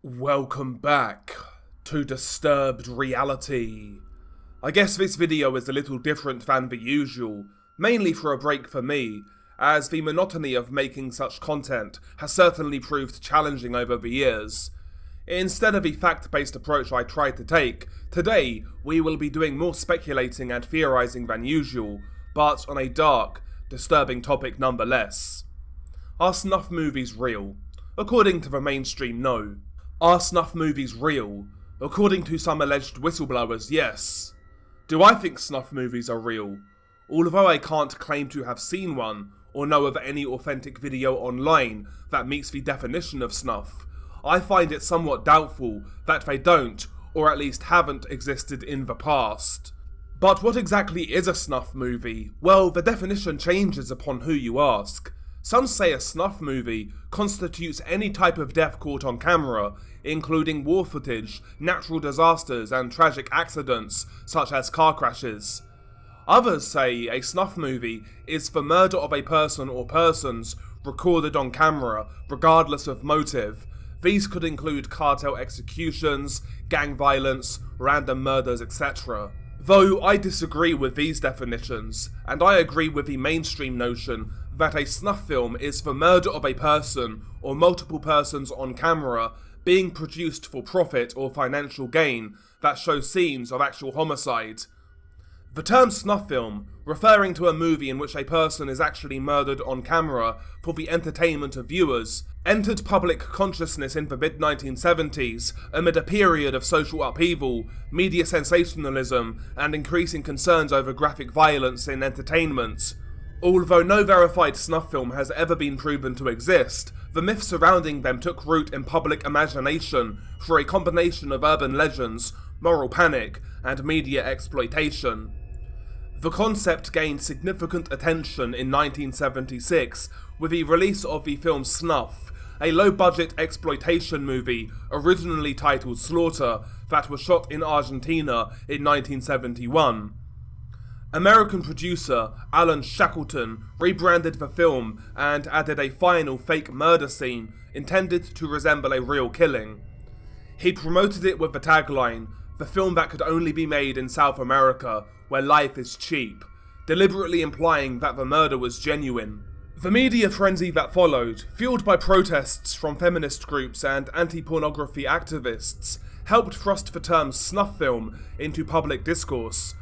Welcome back to Disturbed Reality. I guess this video is a little different than the usual, mainly for a break for me, as the monotony of making such content has certainly proved challenging over the years. Instead of the fact-based approach I tried to take, today we will be doing more speculating and theorizing than usual, but on a dark, disturbing topic nonetheless. Are snuff movies real? According to the mainstream, no. Are snuff movies real? According to some alleged whistleblowers, yes. Do I think snuff movies are real? Although I can't claim to have seen one, or know of any authentic video online that meets the definition of snuff, I find it somewhat doubtful that they don't, or at least haven't existed in the past. But what exactly is a snuff movie? Well, the definition changes upon who you ask. Some say a snuff movie constitutes any type of death caught on camera, including war footage, natural disasters, and tragic accidents, such as car crashes. Others say a snuff movie is the murder of a person or persons recorded on camera, regardless of motive. These could include cartel executions, gang violence, random murders, etc. Though I disagree with these definitions, and I agree with the mainstream notion that a snuff film is the murder of a person or multiple persons on camera being produced for profit or financial gain that show scenes of actual homicide. The term snuff film, referring to a movie in which a person is actually murdered on camera for the entertainment of viewers, entered public consciousness in the mid-1970s amid a period of social upheaval, media sensationalism, and increasing concerns over graphic violence in entertainment. Although no verified snuff film has ever been proven to exist, the myth surrounding them took root in public imagination through a combination of urban legends, moral panic, and media exploitation. The concept gained significant attention in 1976 with the release of the film Snuff, a low-budget exploitation movie originally titled Slaughter that was shot in Argentina in 1971. American producer Alan Shackleton rebranded the film and added a final fake murder scene intended to resemble a real killing. He promoted it with the tagline, "The film that could only be made in South America, where life is cheap," deliberately implying that the murder was genuine. The media frenzy that followed, fueled by protests from feminist groups and anti-pornography activists, helped thrust the term snuff film into public discourse.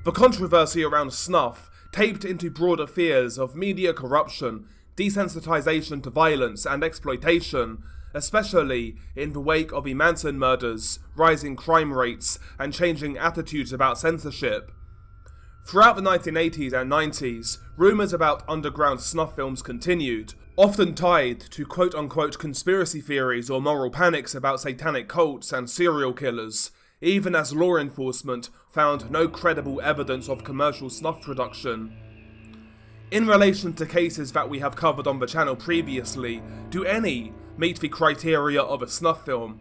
The controversy around snuff taped into broader fears of media corruption, desensitization to violence and exploitation, especially in the wake of the Manson murders, rising crime rates, and changing attitudes about censorship. Throughout the 1980s and 90s, rumours about underground snuff films continued, often tied to quote-unquote conspiracy theories or moral panics about satanic cults and serial killers, even as law enforcement found no credible evidence of commercial snuff production. In relation to cases that we have covered on the channel previously, do any meet the criteria of a snuff film?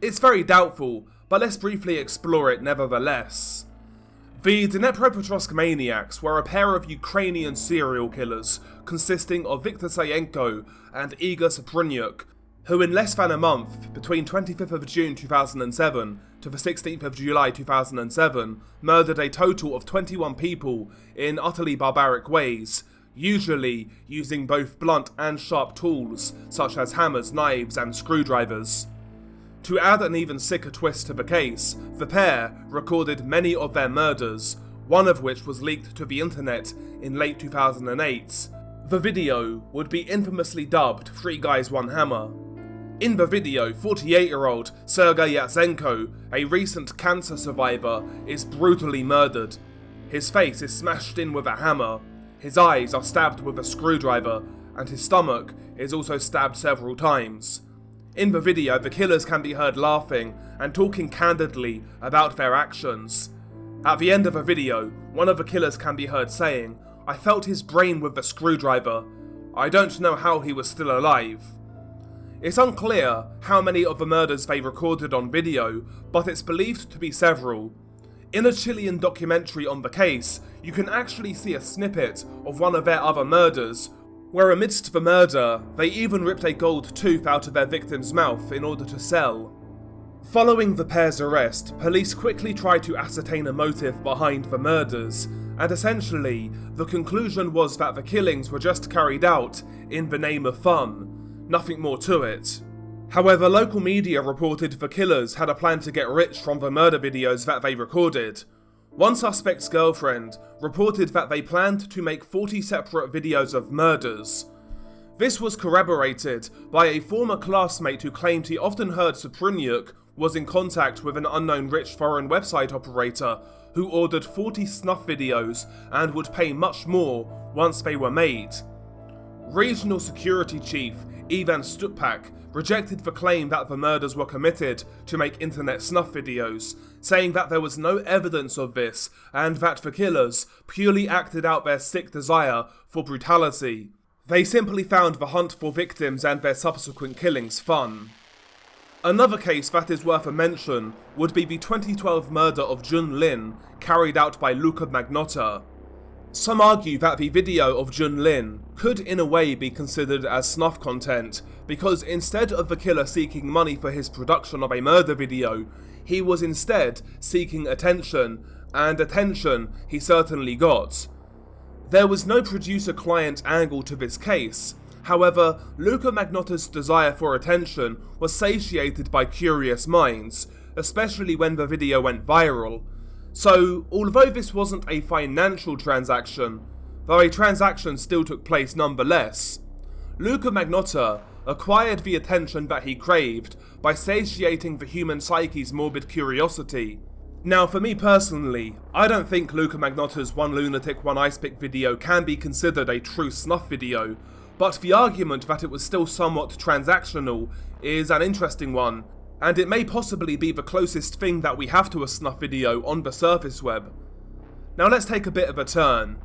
It's very doubtful, but let's briefly explore it nevertheless. The Dnipropetrovsk maniacs were a pair of Ukrainian serial killers consisting of Viktor Sayenko and Igor Saprunyuk, who in less than a month, between 25th of June 2007 to the 16th of July 2007, murdered a total of 21 people in utterly barbaric ways, usually using both blunt and sharp tools such as hammers, knives, and screwdrivers. To add an even sicker twist to the case, the pair recorded many of their murders, one of which was leaked to the internet in late 2008. The video would be infamously dubbed "Three Guys, One Hammer." In the video, 48-year-old Sergei Yatsenko, a recent cancer survivor, is brutally murdered. His face is smashed in with a hammer, his eyes are stabbed with a screwdriver, and his stomach is also stabbed several times. In the video, the killers can be heard laughing and talking candidly about their actions. At the end of the video, one of the killers can be heard saying, "I felt his brain with the screwdriver. I don't know how he was still alive." It's unclear how many of the murders they recorded on video, but it's believed to be several. In a Chilean documentary on the case, you can actually see a snippet of one of their other murders, where amidst the murder, they even ripped a gold tooth out of their victim's mouth in order to sell. Following the pair's arrest, police quickly tried to ascertain a motive behind the murders, and essentially, the conclusion was that the killings were just carried out in the name of fun, nothing more to it. However, local media reported the killers had a plan to get rich from the murder videos that they recorded. One suspect's girlfriend reported that they planned to make 40 separate videos of murders. This was corroborated by a former classmate who claimed he often heard Supruniuk was in contact with an unknown rich foreign website operator who ordered 40 snuff videos and would pay much more once they were made. Regional Security Chief Ivan Stupak rejected the claim that the murders were committed to make internet snuff videos, saying that there was no evidence of this and that the killers purely acted out their sick desire for brutality. They simply found the hunt for victims and their subsequent killings fun. Another case that is worth a mention would be the 2012 murder of Jun Lin, carried out by Luca Magnotta. Some argue that the video of Jun Lin could in a way be considered as snuff content, because instead of the killer seeking money for his production of a murder video, he was instead seeking attention, and attention he certainly got. There was no producer-client angle to this case. However, Luca Magnotta's desire for attention was satiated by curious minds, especially when the video went viral. So, although this wasn't a financial transaction, though a transaction still took place nonetheless, Luca Magnotta acquired the attention that he craved by satiating the human psyche's morbid curiosity. Now, for me personally, I don't think Luca Magnotta's One Lunatic, One Ice Pick video can be considered a true snuff video, but the argument that it was still somewhat transactional is an interesting one, and it may possibly be the closest thing that we have to a snuff video on the surface web. Now let's take a bit of a turn.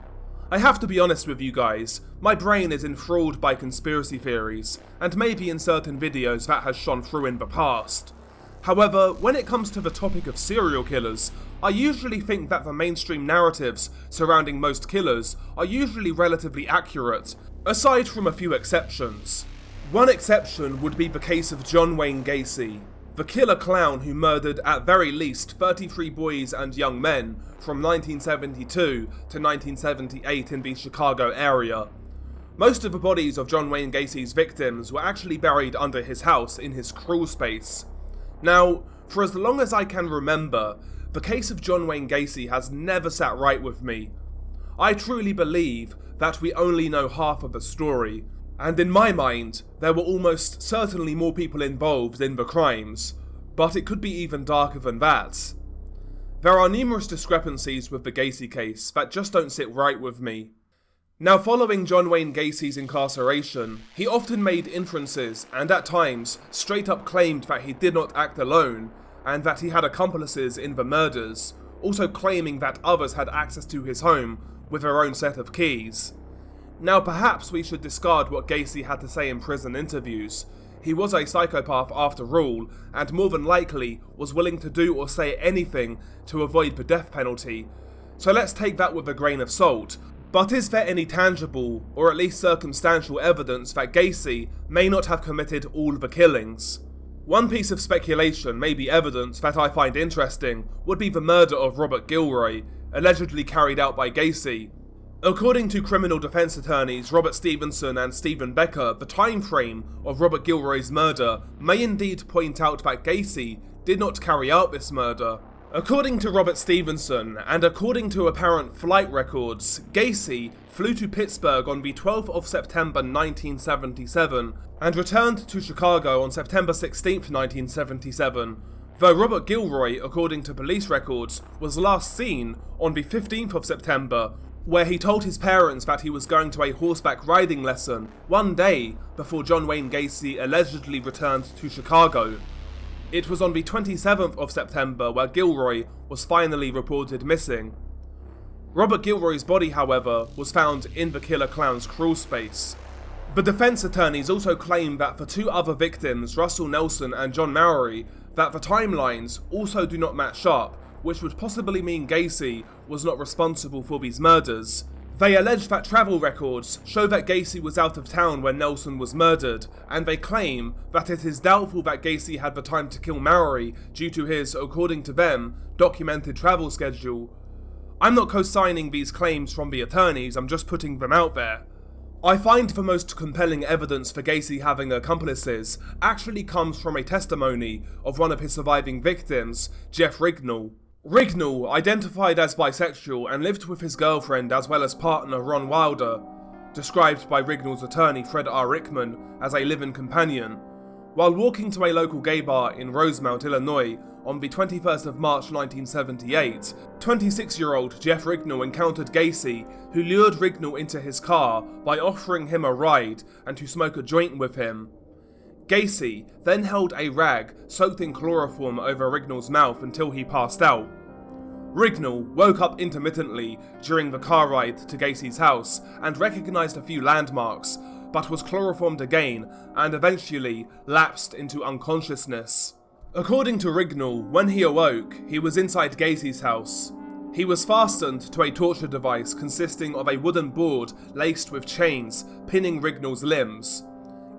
I have to be honest with you guys, my brain is enthralled by conspiracy theories, and maybe in certain videos that has shone through in the past. However, when it comes to the topic of serial killers, I usually think that the mainstream narratives surrounding most killers are usually relatively accurate, aside from a few exceptions. One exception would be the case of John Wayne Gacy, the killer clown who murdered at very least 33 boys and young men from 1972 to 1978 in the Chicago area. Most of the bodies of John Wayne Gacy's victims were actually buried under his house in his crawl space. Now, for as long as I can remember, the case of John Wayne Gacy has never sat right with me. I truly believe that we only know half of the story, and in my mind, there were almost certainly more people involved in the crimes, but it could be even darker than that. There are numerous discrepancies with the Gacy case that just don't sit right with me. Now, following John Wayne Gacy's incarceration, he often made inferences and at times straight up claimed that he did not act alone and that he had accomplices in the murders, also claiming that others had access to his home with their own set of keys. Now, perhaps we should discard what Gacy had to say in prison interviews. He was a psychopath after all, and more than likely was willing to do or say anything to avoid the death penalty. So let's take that with a grain of salt. But is there any tangible, or at least circumstantial evidence that Gacy may not have committed all the killings? One piece of speculation, maybe evidence, that I find interesting would be the murder of Robert Gilroy, allegedly carried out by Gacy. According to criminal defense attorneys Robert Stevenson and Stephen Becker, the time frame of Robert Gilroy's murder may indeed point out that Gacy did not carry out this murder. According to Robert Stevenson, and according to apparent flight records, Gacy flew to Pittsburgh on the 12th of September 1977 and returned to Chicago on September 16th, 1977, though Robert Gilroy, according to police records, was last seen on the 15th of September, where he told his parents that he was going to a horseback riding lesson one day before John Wayne Gacy allegedly returned to Chicago. It was on the 27th of September where Gilroy was finally reported missing. Robert Gilroy's body, however, was found in the killer clown's crawl space. The defense attorneys also claim that for two other victims, Russell Nelson and John Mowry, that the timelines also do not match up, which would possibly mean Gacy was not responsible for these murders. They allege that travel records show that Gacy was out of town when Nelson was murdered, and they claim that it is doubtful that Gacy had the time to kill Mallory due to his, according to them, documented travel schedule. I'm not co-signing these claims from the attorneys, I'm just putting them out there. I find the most compelling evidence for Gacy having accomplices actually comes from a testimony of one of his surviving victims, Jeff Rignall. Rignall identified as bisexual and lived with his girlfriend as well as partner Ron Wilder, described by Rignall's attorney Fred R. Rickman as a live-in companion. While walking to a local gay bar in Rosemount, Illinois on the 21st of March 1978, 26-year-old Jeff Rignall encountered Gacy, who lured Rignall into his car by offering him a ride and to smoke a joint with him. Gacy then held a rag soaked in chloroform over Rignall's mouth until he passed out. Rignall woke up intermittently during the car ride to Gacy's house and recognised a few landmarks, but was chloroformed again and eventually lapsed into unconsciousness. According to Rignall, when he awoke, he was inside Gacy's house. He was fastened to a torture device consisting of a wooden board laced with chains, pinning Rignall's limbs.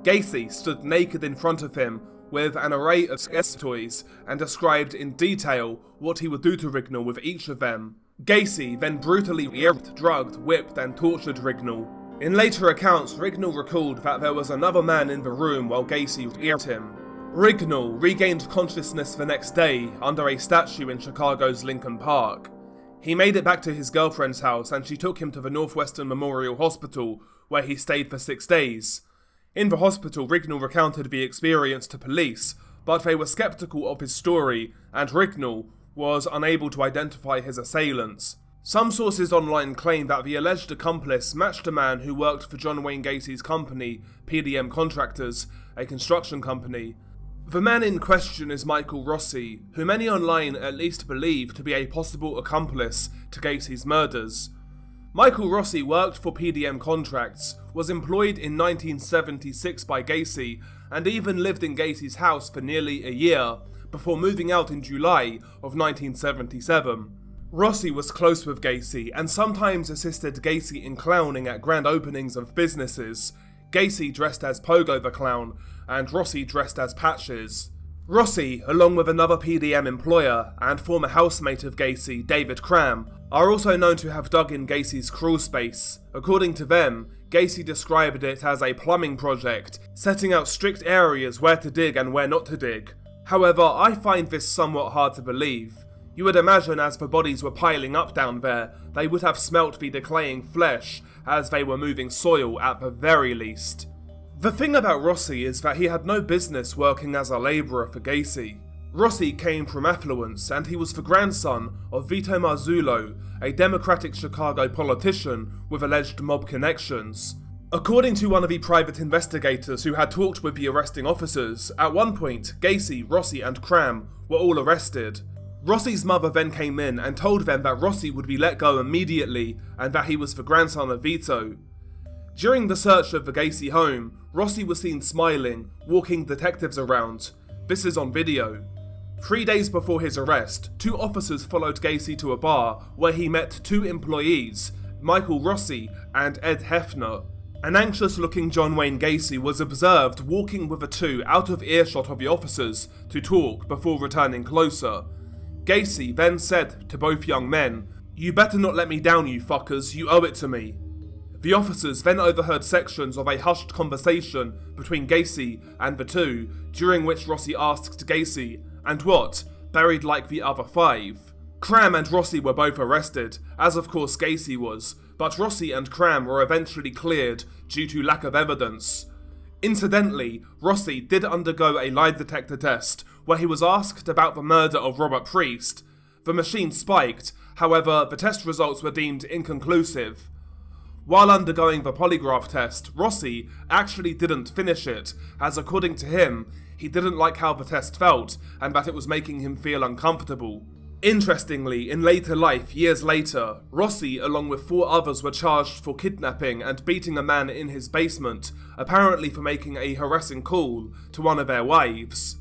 Gacy stood naked in front of him with an array of sex toys and described in detail what he would do to Rignall with each of them. Gacy then brutally raped, drugged, whipped and tortured Rignall. In later accounts, Rignall recalled that there was another man in the room while Gacy raped him. Rignall regained consciousness the next day under a statue in Chicago's Lincoln Park. He made it back to his girlfriend's house and she took him to the Northwestern Memorial Hospital, where he stayed for 6 days. In the hospital, Rignall recounted the experience to police, but they were skeptical of his story, and Rignall was unable to identify his assailants. Some sources online claim that the alleged accomplice matched a man who worked for John Wayne Gacy's company, PDM Contractors, a construction company. The man in question is Michael Rossi, who many online at least believe to be a possible accomplice to Gacy's murders. Michael Rossi worked for PDM Contracts, was employed in 1976 by Gacy, and even lived in Gacy's house for nearly a year, before moving out in July of 1977. Rossi was close with Gacy, and sometimes assisted Gacy in clowning at grand openings of businesses. Gacy dressed as Pogo the Clown, and Rossi dressed as Patches. Rossi, along with another PDM employer and former housemate of Gacy, David Cram, are also known to have dug in Gacy's crawl space. According to them, Gacy described it as a plumbing project, setting out strict areas where to dig and where not to dig. However, I find this somewhat hard to believe. You would imagine as the bodies were piling up down there, they would have smelt the decaying flesh as they were moving soil at the very least. The thing about Rossi is that he had no business working as a labourer for Gacy. Rossi came from affluence and he was the grandson of Vito Marzullo, a Democratic Chicago politician with alleged mob connections. According to one of the private investigators who had talked with the arresting officers, at one point Gacy, Rossi and Cram were all arrested. Rossi's mother then came in and told them that Rossi would be let go immediately and that he was the grandson of Vito. During the search of the Gacy home, Rossi was seen smiling, walking detectives around. This is on video. 3 days before his arrest, 2 officers followed Gacy to a bar where he met 2 employees, Michael Rossi and Ed Hefner. An anxious-looking John Wayne Gacy was observed walking with the 2 out of earshot of the officers to talk before returning closer. Gacy then said to both young men, "You better not let me down, you fuckers, you owe it to me." The officers then overheard sections of a hushed conversation between Gacy and the 2, during which Rossi asked Gacy, "And what, buried like the other 5? Cram and Rossi were both arrested, as of course Gacy was, but Rossi and Cram were eventually cleared due to lack of evidence. Incidentally, Rossi did undergo a lie detector test, where he was asked about the murder of Robert Priest. The machine spiked, however, the test results were deemed inconclusive. While undergoing the polygraph test, Rossi actually didn't finish it, as according to him, he didn't like how the test felt, and that it was making him feel uncomfortable. Interestingly, in later life, years later, Rossi along with 4 others were charged for kidnapping and beating a man in his basement, apparently for making a harassing call to one of their wives.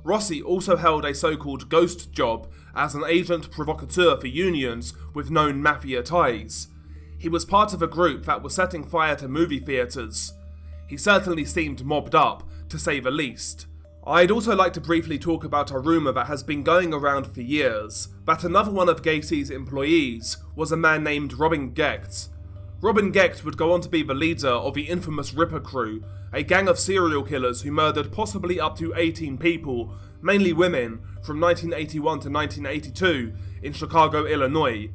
Rossi also held a so-called ghost job as an agent provocateur for unions with known mafia ties. He was part of a group that was setting fire to movie theatres. He certainly seemed mobbed up, to say the least. I'd also like to briefly talk about a rumour that has been going around for years, that another one of Gacy's employees was a man named Robin Gecht. Robin Gecht would go on to be the leader of the infamous Ripper Crew, a gang of serial killers who murdered possibly up to 18 people, mainly women, from 1981 to 1982 in Chicago, Illinois.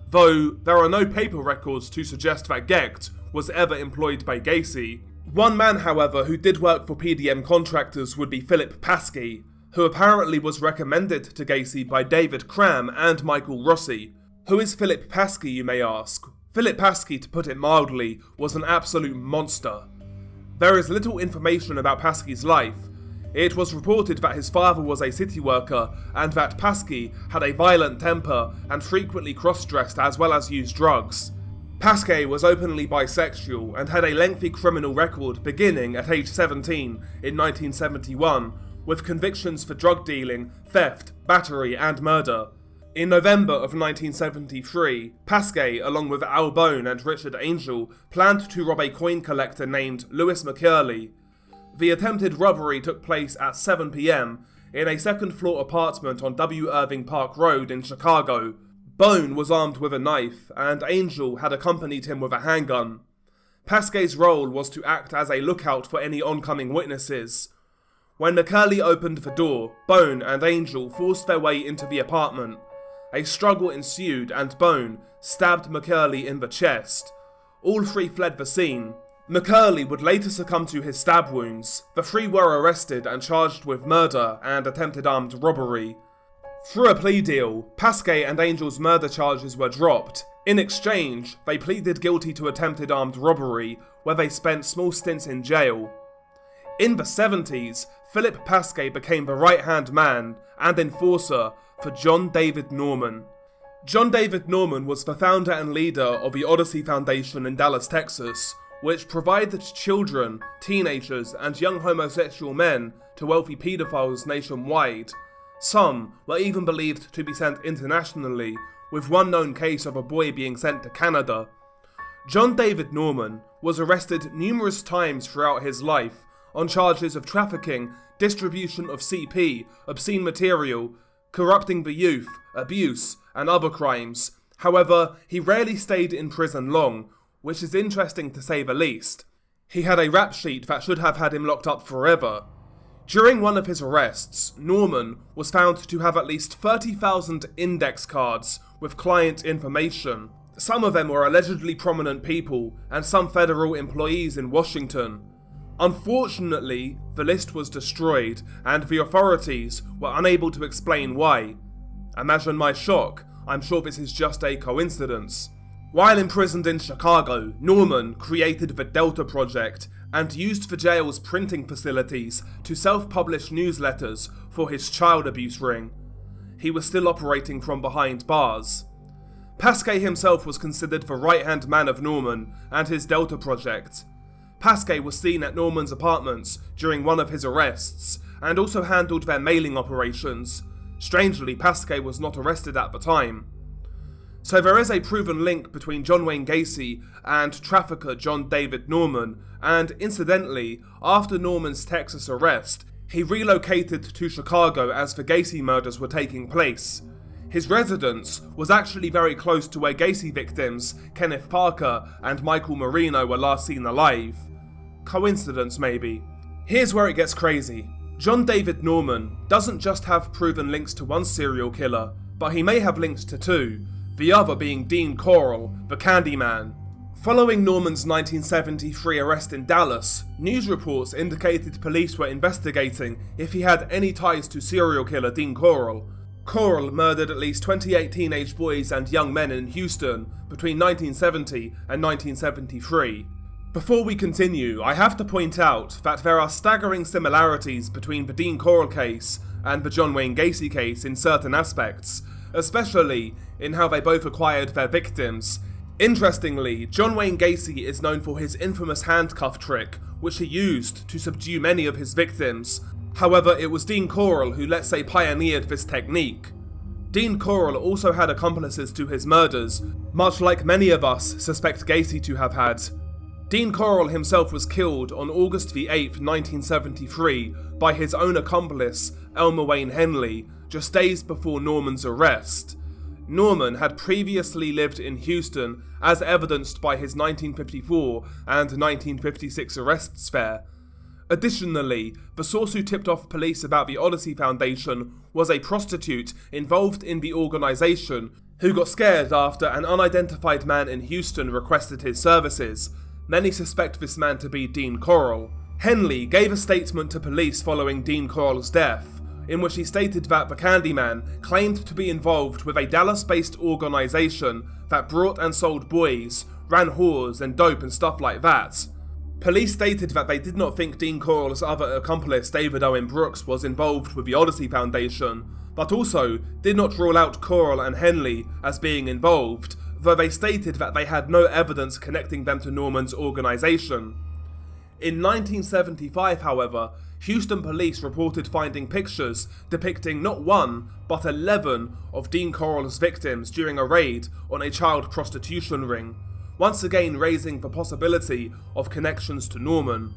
Though there are no paper records to suggest that Gecht was ever employed by Gacy. One man, however, who did work for PDM contractors would be Philip Paske, who apparently was recommended to Gacy by David Cram and Michael Rossi. Who is Philip Paske, you may ask? Philip Paske, to put it mildly, was an absolute monster. There is little information about Paske's life. It was reported that his father was a city worker and that Paske had a violent temper and frequently cross-dressed as well as used drugs. Paske was openly bisexual and had a lengthy criminal record beginning at age 17 in 1971, with convictions for drug dealing, theft, battery and murder. In November of 1973, Paske, along with Al Bone and Richard Angel, planned to rob a coin collector named Louis McCurley. The attempted robbery took place at 7 p.m. in a second-floor apartment on W. Irving Park Road in Chicago. Bone was armed with a knife, and Angel had accompanied him with a handgun. Paske's role was to act as a lookout for any oncoming witnesses. When McCurley opened the door, Bone and Angel forced their way into the apartment. A struggle ensued and Bone stabbed McCurley in the chest. All three fled the scene. McCurley would later succumb to his stab wounds. The three were arrested and charged with murder and attempted armed robbery. Through a plea deal, Paske and Angel's murder charges were dropped. In exchange, they pleaded guilty to attempted armed robbery, where they spent small stints in jail. In the 70s, Philip Paske became the right-hand man and enforcer for John David Norman. John David Norman was the founder and leader of the Odyssey Foundation in Dallas, Texas, which provided children, teenagers, and young homosexual men to wealthy paedophiles nationwide. Some were even believed to be sent internationally, with one known case of a boy being sent to Canada. John David Norman was arrested numerous times throughout his life on charges of trafficking, distribution of CP, obscene material, corrupting the youth, abuse, and other crimes. However, he rarely stayed in prison long, which is interesting to say the least. He had a rap sheet that should have had him locked up forever. During one of his arrests, Norman was found to have at least 30,000 index cards with client information. Some of them were allegedly prominent people and some federal employees in Washington. Unfortunately, the list was destroyed and the authorities were unable to explain why. Imagine my shock. I'm sure this is just a coincidence. While imprisoned in Chicago, Norman created the Delta Project and used the jail's printing facilities to self-publish newsletters for his child abuse ring. He was still operating from behind bars. Paske himself was considered the right-hand man of Norman and his Delta Project. Paske was seen at Norman's apartments during one of his arrests and also handled their mailing operations. Strangely, Paske was not arrested at the time. So there is a proven link between John Wayne Gacy and trafficker John David Norman, and incidentally, after Norman's Texas arrest, he relocated to Chicago as the Gacy murders were taking place. His residence was actually very close to where Gacy victims Kenneth Parker and Michael Marino were last seen alive. Coincidence maybe. Here's where it gets crazy. John David Norman doesn't just have proven links to one serial killer, but he may have links to two, the other being Dean Corll, the Candyman. Following Norman's 1973 arrest in Dallas, news reports indicated police were investigating if he had any ties to serial killer Dean Corll. Corll murdered at least 28 teenage boys and young men in Houston between 1970 and 1973. Before we continue, I have to point out that there are staggering similarities between the Dean Corll case and the John Wayne Gacy case in certain aspects, especially in how they both acquired their victims. Interestingly, John Wayne Gacy is known for his infamous handcuff trick, which he used to subdue many of his victims. However, it was Dean Corll who, let's say, pioneered this technique. Dean Corll also had accomplices to his murders, much like many of us suspect Gacy to have had. Dean Corll himself was killed on August the 8th, 1973 by his own accomplice, Elmer Wayne Henley, just days before Norman's arrest. Norman had previously lived in Houston, as evidenced by his 1954 and 1956 arrests there. Additionally, the source who tipped off police about the Odyssey Foundation was a prostitute involved in the organisation who got scared after an unidentified man in Houston requested his services. Many suspect this man to be Dean Corll. Henley gave a statement to police following Dean Corll's death, in which he stated that the Candyman claimed to be involved with a Dallas-based organisation that brought and sold boys, ran whores and dope and stuff like that. Police stated that they did not think Dean Corll's other accomplice, David Owen Brooks, was involved with the Odyssey Foundation, but also did not rule out Corll and Henley as being involved, though they stated that they had no evidence connecting them to Norman's organisation. In 1975, however, Houston police reported finding pictures depicting not one, but 11 of Dean Corll's victims during a raid on a child prostitution ring, once again raising the possibility of connections to Norman.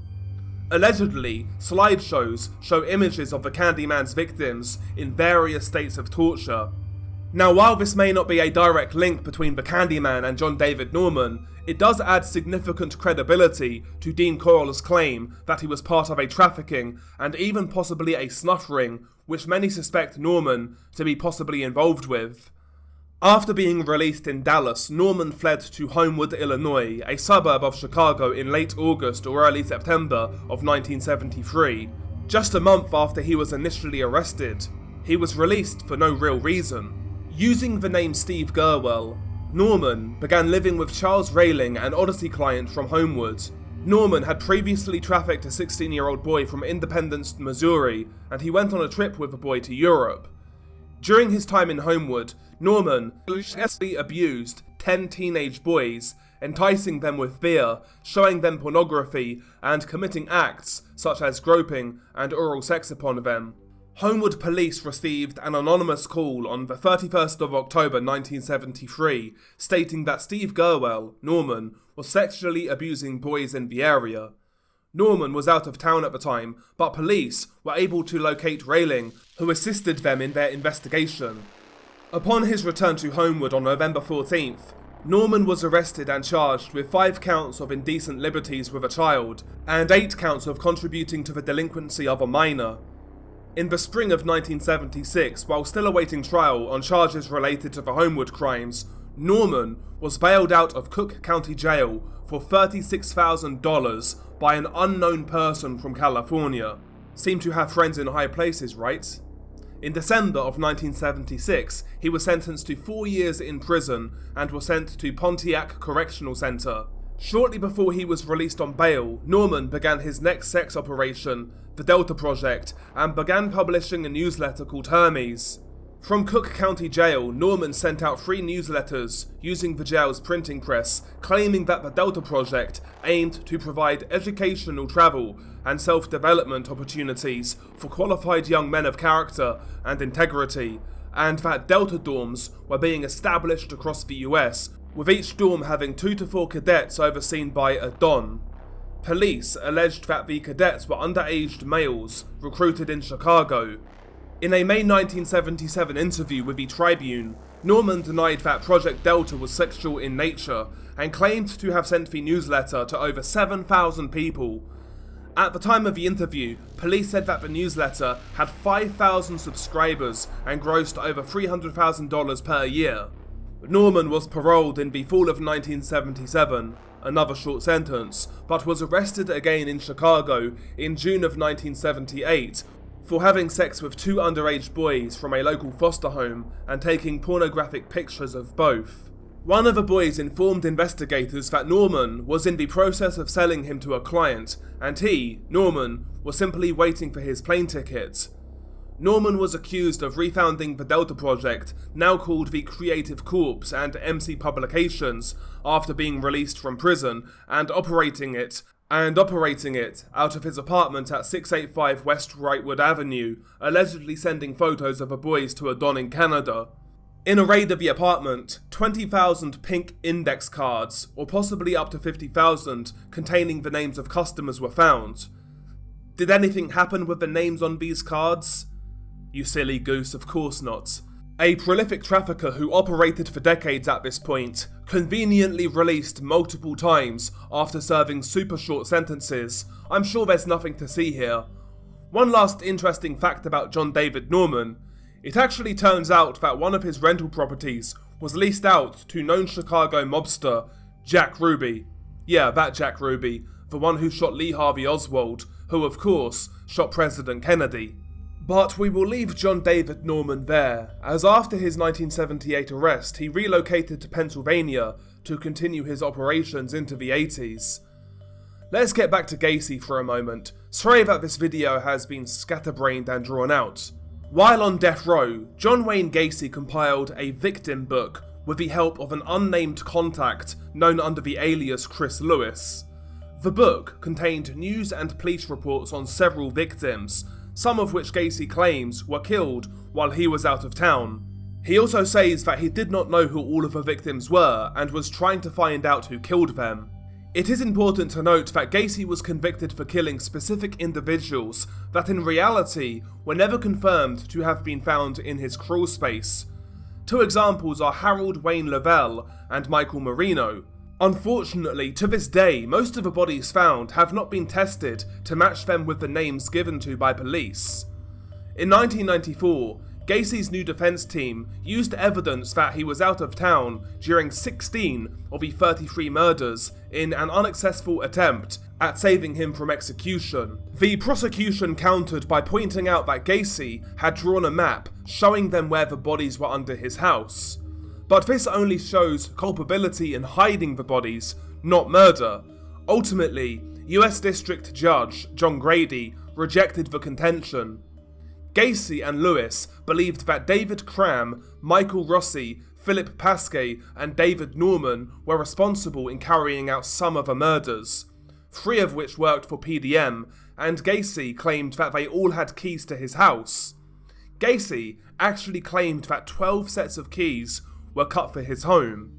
Allegedly, slideshows show images of the Candyman's victims in various states of torture. Now, while this may not be a direct link between the Candyman and John David Norman, it does add significant credibility to Dean Corll's claim that he was part of a trafficking and even possibly a snuff ring, which many suspect Norman to be possibly involved with. After being released in Dallas, Norman fled to Homewood, Illinois, a suburb of Chicago, in late August or early September of 1973, just a month after he was initially arrested. He was released for no real reason. Using the name Steve Gerwell, Norman began living with Charles Railing, an Odyssey client from Homewood. Norman had previously trafficked a 16-year-old boy from Independence, Missouri, and he went on a trip with the boy to Europe. During his time in Homewood, Norman successfully abused 10 teenage boys, enticing them with beer, showing them pornography, and committing acts such as groping and oral sex upon them. Homewood police received an anonymous call on the 31st of October 1973 stating that Steve Gerwell, Norman, was sexually abusing boys in the area. Norman was out of town at the time, but police were able to locate Railing, who assisted them in their investigation. Upon his return to Homewood on November 14th, Norman was arrested and charged with 5 counts of indecent liberties with a child, and 8 counts of contributing to the delinquency of a minor. In the spring of 1976, while still awaiting trial on charges related to the Homewood crimes, Norman was bailed out of Cook County Jail for $36,000 by an unknown person from California. Seemed to have friends in high places, right? In December of 1976, he was sentenced to 4 years in prison and was sent to Pontiac Correctional Center. Shortly before he was released on bail, Norman began his next sex operation, the Delta Project, and began publishing a newsletter called Hermes. From Cook County Jail, Norman sent out 3 newsletters using the jail's printing press, claiming that the Delta Project aimed to provide educational travel and self-development opportunities for qualified young men of character and integrity, and that Delta dorms were being established across the US, with each dorm having 2 to 4 cadets overseen by a Don. Police alleged that the cadets were underaged males recruited in Chicago. In a May 1977 interview with the Tribune, Norman denied that Project Delta was sexual in nature and claimed to have sent the newsletter to over 7,000 people. At the time of the interview, police said that the newsletter had 5,000 subscribers and grossed over $300,000 per year. Norman was paroled in the fall of 1977, another short sentence, but was arrested again in Chicago in June of 1978 for having sex with 2 underage boys from a local foster home and taking pornographic pictures of both. One of the boys informed investigators that Norman was in the process of selling him to a client, and he, Norman, was simply waiting for his plane ticket. Norman was accused of refounding the Delta Project, now called the Creative Corps and MC Publications, after being released from prison, and operating it out of his apartment at 685 West Wrightwood Avenue, allegedly sending photos of the boys to a Don in Canada. In a raid of the apartment, 20,000 pink index cards, or possibly up to 50,000, containing the names of customers were found. Did anything happen with the names on these cards? You silly goose, of course not. A prolific trafficker who operated for decades at this point, conveniently released multiple times after serving super short sentences. I'm sure there's nothing to see here. One last interesting fact about John David Norman. It actually turns out that one of his rental properties was leased out to known Chicago mobster Jack Ruby. Yeah, that Jack Ruby, the one who shot Lee Harvey Oswald, who of course shot President Kennedy. But we will leave John David Norman there, as after his 1978 arrest he relocated to Pennsylvania to continue his operations into the 80s. Let's get back to Gacy for a moment. Sorry that this video has been scatterbrained and drawn out. While on death row, John Wayne Gacy compiled a victim book with the help of an unnamed contact known under the alias Chris Lewis. The book contained news and police reports on several victims, some of which Gacy claims were killed while he was out of town. He also says that he did not know who all of the victims were and was trying to find out who killed them. It is important to note that Gacy was convicted for killing specific individuals that in reality were never confirmed to have been found in his crawl space. Two examples are Harold Wayne Lavelle and Michael Marino. Unfortunately, to this day, most of the bodies found have not been tested to match them with the names given to by police. In 1994, Gacy's new defense team used evidence that he was out of town during 16 of the 33 murders in an unsuccessful attempt at saving him from execution. The prosecution countered by pointing out that Gacy had drawn a map showing them where the bodies were under his house. But this only shows culpability in hiding the bodies, not murder. Ultimately, US District Judge John Grady rejected the contention. Gacy and Lewis believed that David Cram, Michael Rossi, Philip Paske, and David Norman were responsible in carrying out some of the murders, 3 of which worked for PDM, and Gacy claimed that they all had keys to his house. Gacy actually claimed that 12 sets of keys were cut for his home.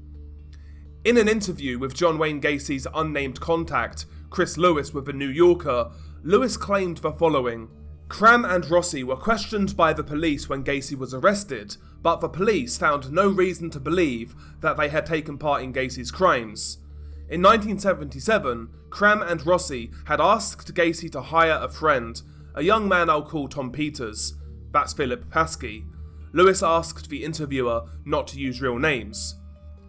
In an interview with John Wayne Gacy's unnamed contact, Chris Lewis with The New Yorker, Lewis claimed the following. Cram and Rossi were questioned by the police when Gacy was arrested, but the police found no reason to believe that they had taken part in Gacy's crimes. In 1977, Cram and Rossi had asked Gacy to hire a friend, a young man I'll call Tom Peters. That's Philip Paske. Lewis asked the interviewer not to use real names.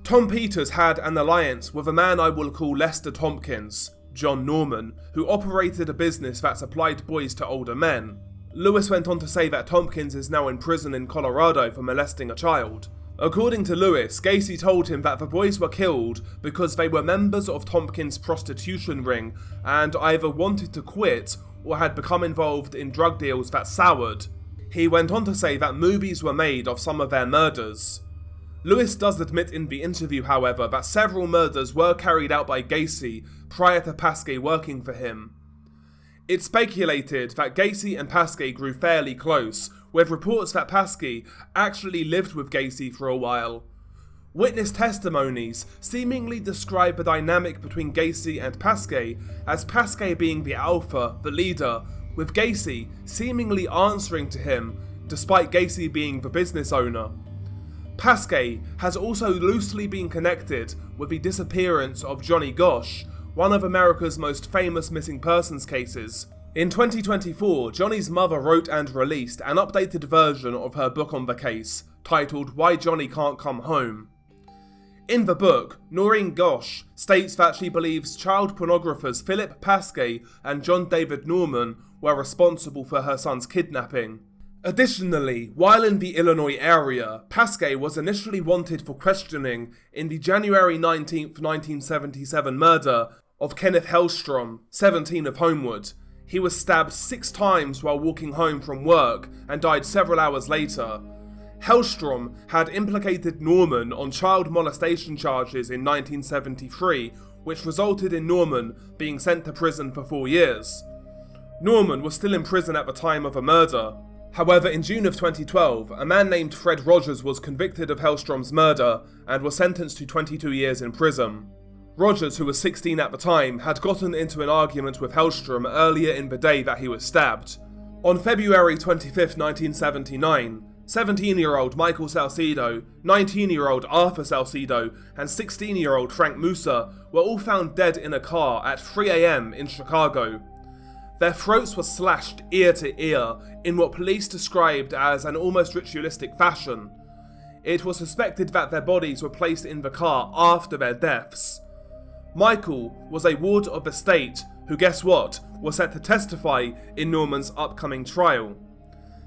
Tom Peters had an alliance with a man I will call Lester Tompkins, John Norman, who operated a business that supplied boys to older men. Lewis went on to say that Tompkins is now in prison in Colorado for molesting a child. According to Lewis, Gacy told him that the boys were killed because they were members of Tompkins' prostitution ring and either wanted to quit or had become involved in drug deals that soured. He went on to say that movies were made of some of their murders. Lewis does admit in the interview, however, that several murders were carried out by Gacy prior to Paske working for him. It's speculated that Gacy and Paske grew fairly close, with reports that Paske actually lived with Gacy for a while. Witness testimonies seemingly describe the dynamic between Gacy and Paske as Paske being the alpha, the leader, with Gacy seemingly answering to him, despite Gacy being the business owner. Paske has also loosely been connected with the disappearance of Johnny Gosch, one of America's most famous missing persons cases. In 2024, Johnny's mother wrote and released an updated version of her book on the case, titled Why Johnny Can't Come Home. In the book, Noreen Gosch states that she believes child pornographers Philip Paske and John David Norman were responsible for her son's kidnapping. Additionally, while in the Illinois area, Paske was initially wanted for questioning in the January 19, 1977 murder of Kenneth Hellstrom, 17 of Homewood. He was stabbed 6 times while walking home from work and died several hours later. Hellstrom had implicated Norman on child molestation charges in 1973, which resulted in Norman being sent to prison for 4 years. Norman was still in prison at the time of the murder. However, in June of 2012, a man named Fred Rogers was convicted of Hellstrom's murder and was sentenced to 22 years in prison. Rogers, who was 16 at the time, had gotten into an argument with Hellstrom earlier in the day that he was stabbed. On February 25, 1979, 17-year-old Michael Salcedo, 19-year-old Arthur Salcedo, and 16-year-old Frank Musa were all found dead in a car at 3 AM in Chicago. Their throats were slashed ear to ear in what police described as an almost ritualistic fashion. It was suspected that their bodies were placed in the car after their deaths. Michael was a ward of the state who, guess what, was set to testify in Norman's upcoming trial.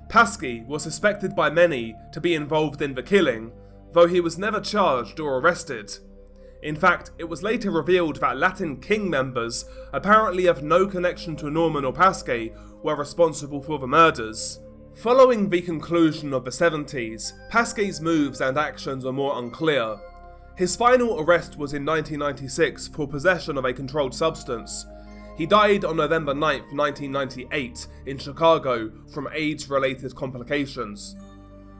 Paske was suspected by many to be involved in the killing, though he was never charged or arrested. In fact, it was later revealed that Latin King members, apparently of no connection to Norman or Paske, were responsible for the murders. Following the conclusion of the 70s, Paske's moves and actions are more unclear. His final arrest was in 1996 for possession of a controlled substance. He died on November 9, 1998, in Chicago from AIDS-related complications.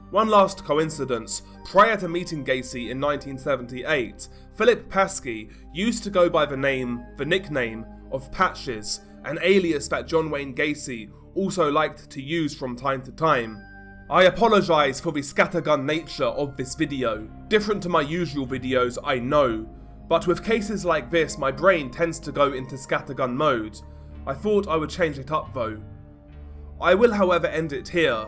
One last coincidence: prior to meeting Gacy in 1978, Philip Paske used to go by the nickname of Patches, an alias that John Wayne Gacy also liked to use from time to time. I apologise for the scattergun nature of this video. Different to my usual videos, I know, but with cases like this my brain tends to go into scattergun mode. I thought I would change it up though. I will however end it here.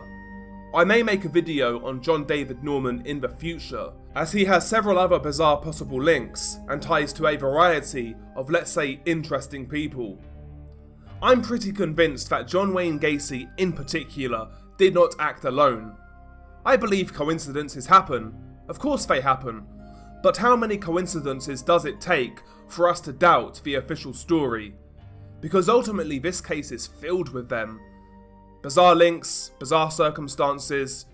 I may make a video on John David Norman in the future, as he has several other bizarre possible links and ties to a variety of, let's say, interesting people. I'm pretty convinced that John Wayne Gacy in particular did not act alone. I believe coincidences happen, of course they happen, but how many coincidences does it take for us to doubt the official story? Because ultimately this case is filled with them. Bizarre links, bizarre circumstances,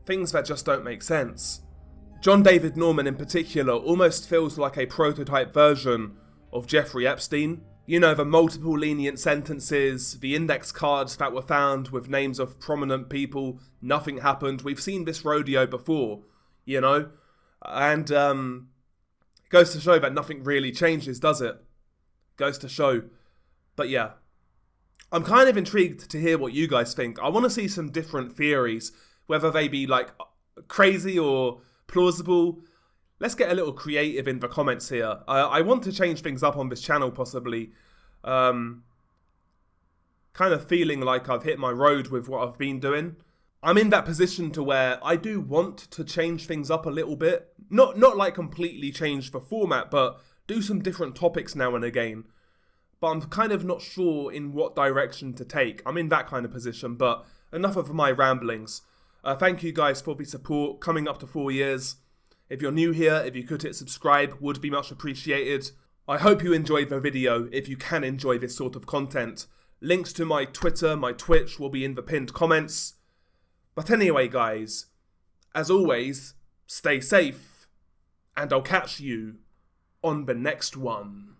things that just don't make sense. John David Norman in particular almost feels like a prototype version of Jeffrey Epstein. You know, the multiple lenient sentences, the index cards that were found with names of prominent people, nothing happened. We've seen this rodeo before, you know? And it goes to show that nothing really changes, does it? Goes to show. But yeah. I'm kind of intrigued to hear what you guys think. I want to see some different theories, whether they be like crazy or plausible. Let's get a little creative in the comments here. I want to change things up on this channel possibly. Kind of feeling like I've hit my road with what I've been doing. I'm in that position to where I do want to change things up a little bit. Not like completely change the format, but do some different topics now and again. But I'm kind of not sure in what direction to take. I'm in that kind of position, but enough of my ramblings. Thank you guys for the support, coming up to 4 years. If you're new here, if you could hit subscribe, would be much appreciated. I hope you enjoyed the video, if you can enjoy this sort of content. Links to my Twitter, my Twitch will be in the pinned comments. But anyway guys, as always, stay safe, and I'll catch you on the next one.